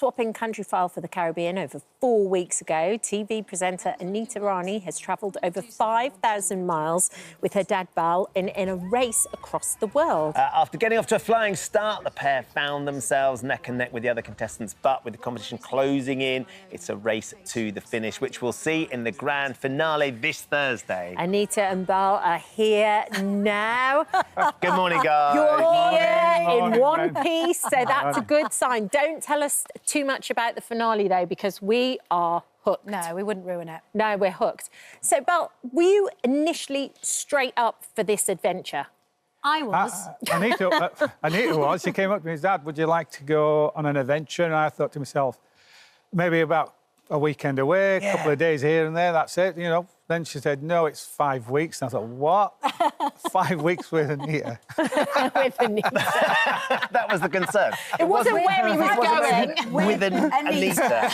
swapping Countryfile for the Caribbean over 4 weeks ago. TV presenter Anita Rani has travelled over 5,000 miles with her dad Bal in a race across the world. After getting off to a flying start, the pair found themselves neck and neck with the other contestants. But with the competition closing in, it's a race to the finish, which we'll see in the grand finale this Thursday. Anita and Bal are here now. Good morning, guys. You're here in one piece, so that's a good sign. Don't tell us too much about the finale, though, because we are hooked. No, we wouldn't ruin it. No, we're hooked. So, Bal, were you initially straight up for this adventure? I was. Anita was. She came up to me and said, Dad, would you like to go on an adventure? And I thought to myself, maybe about a weekend away, a couple of days here and there, that's it, you know. Then she said, no, it's 5 weeks. And I thought, what? 5 weeks with Anita? With Anita. That was the concern. It wasn't where he was going. With Anita.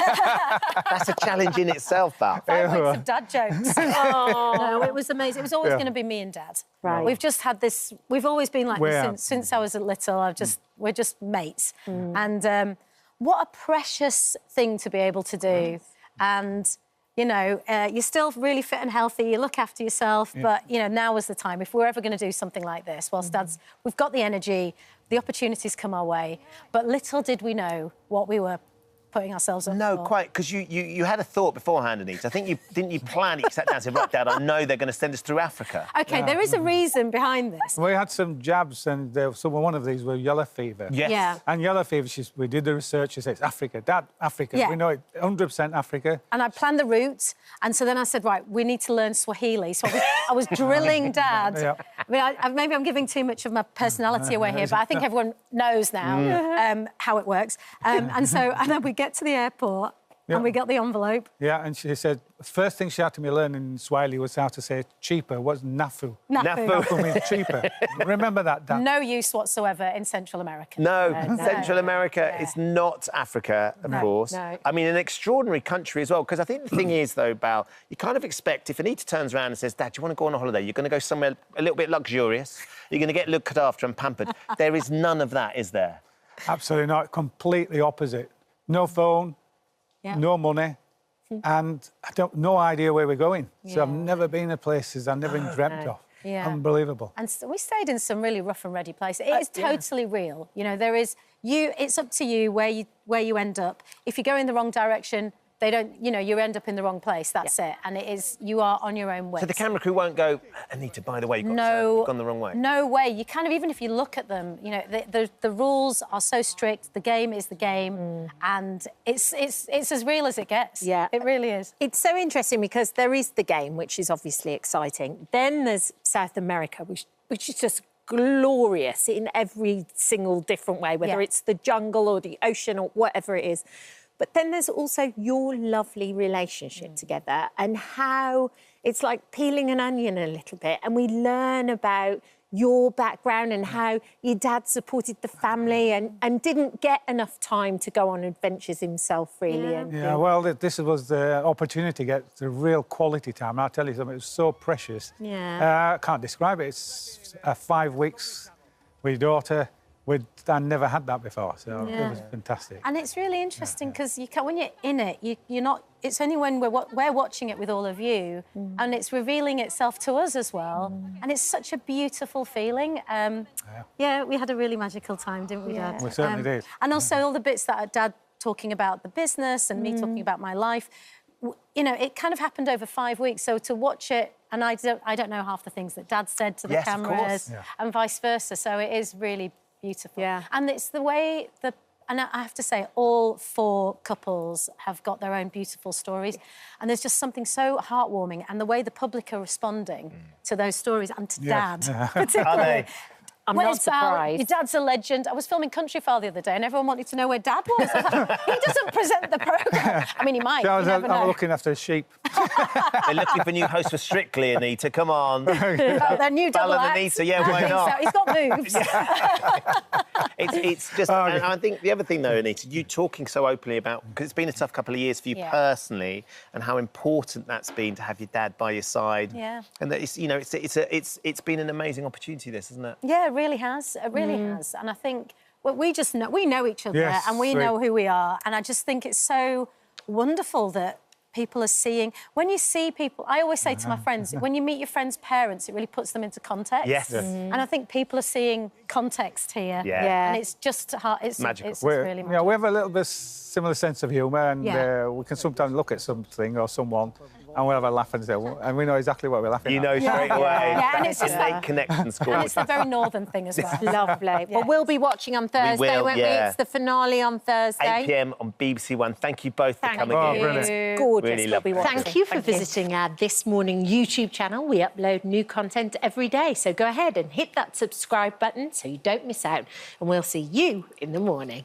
That's a challenge in itself, Bal. 5 weeks of dad jokes. No, it was amazing. It was always going to be me and Dad. Right. We've just had this... We've always been like this since I was little. We're just mates. And what a precious thing to be able to do. And... You know, you're still really fit and healthy, you look after yourself, but, you know, now was the time. If we're ever going to do something like this, whilst Dad's... We've got the energy, the opportunities come our way, but little did we know what we were putting ourselves up for. No, quite, because you had a thought beforehand, Anita. I think didn't you plan it? You sat down and said, right, Dad, I know they're going to send us through Africa. OK, there is a reason behind this. We had some jabs, and one of these were yellow fever. Yes. Yeah. And yellow fever, we did the research, she says, Africa, Dad, Africa. Yeah. We know it, 100% Africa. And I planned the route, and so then I said, right, we need to learn Swahili. So I was drilling Dad. I mean, maybe I'm giving too much of my personality away here, but I think everyone knows now how it works. And then we get to the airport, and we got the envelope. Yeah, and she said, the first thing she had to me learn in Swahili was how to say cheaper, was nafu. Nafu means cheaper. Remember that, Dad? No use whatsoever in Central America. No, Central America is not Africa, of course. No. I mean, an extraordinary country as well, because I think the thing is, though, Bal, you kind of expect, if Anita turns around and says, Dad, do you want to go on a holiday? You're going to go somewhere a little bit luxurious. You're going to get looked after and pampered. There is none of that, is there? Absolutely not. Completely opposite. No phone, no money, and no idea where we're going. So I've never been to places I've never even dreamt of. Yeah. Unbelievable. And so we stayed in some really rough and ready places. It is totally real. You know, there is it's up to you where you end up. If you go in the wrong direction, they don't, you know, you end up in the wrong place, that's it. And you are on your own way. So the camera crew won't go, Anita, by the way, you've gone the wrong way. No way. You kind of, even if you look at them, you know, the rules are so strict, the game is the game, and it's as real as it gets. Yeah. It really is. It's so interesting because there is the game, which is obviously exciting. Then there's South America, which is just glorious in every single different way, whether it's the jungle or the ocean or whatever it is. But then there's also your lovely relationship together and how it's like peeling an onion a little bit, and we learn about your background and how your dad supported the family and didn't get enough time to go on adventures himself, really. Well, this was the opportunity to get the real quality time. I'll tell you something, it was so precious. Yeah. I can't describe it. It's 5 weeks with your daughter. I never had that before, so it was fantastic. And it's really interesting because when you're in it, you're not... It's only when we're watching it with all of you, and it's revealing itself to us as well. And it's such a beautiful feeling. Yeah, we had a really magical time, didn't we, Dad? We certainly did. And also all the bits that Dad talking about the business and me talking about my life, you know, it kind of happened over 5 weeks. So to watch it, and I don't know half the things that Dad said to the cameras, and vice versa. So it is really beautiful. Yeah. And it's the way and I have to say, all 4 couples have got their own beautiful stories. And there's just something so heartwarming. And the way the public are responding to those stories, and to Dad particularly. Are they? I'm not surprised. Your dad's a legend. I was filming Countryfile the other day and everyone wanted to know where Dad was. I was like, he doesn't present the programme. I mean, he might. I'm looking after sheep. They're looking for new hosts for Strictly, Anita. Come on. Their new double Bal and act. Anita, yeah, why not? So. He's got moves. It's just... And I think the other thing, though, Anita, you talking so openly about... Because it's been a tough couple of years for you personally, and how important that's been to have your dad by your side. Yeah. And that it's, you know, it's been an amazing opportunity, this, isn't it? Yeah, it really has. It really has. And I think we just know, we know each other and we know who we are. And I just think it's so wonderful that people are seeing... When you see people... I always say to my friends, when you meet your friends' parents, it really puts them into context. Yes. And I think people are seeing context here. Yeah. And it's just... It's magical. It's really magical. Yeah, we have a little bit similar sense of humour, and we can sometimes look at something or someone and we'll have a laugh and say, and we know exactly what we're laughing at. You know straight away. Yeah, and it's just that connection score. And it's the very northern thing as well. Lovely. Well, we'll be watching on Thursday, won't we? It's the finale on Thursday. 8 p.m. on BBC One. Thank you both for coming you. in. Brilliant. It's gorgeous. Really We'll be lovely. watching. Thank you for visiting our This Morning YouTube channel. We upload new content every day, so go ahead and hit that subscribe button so you don't miss out, and we'll see you in the morning.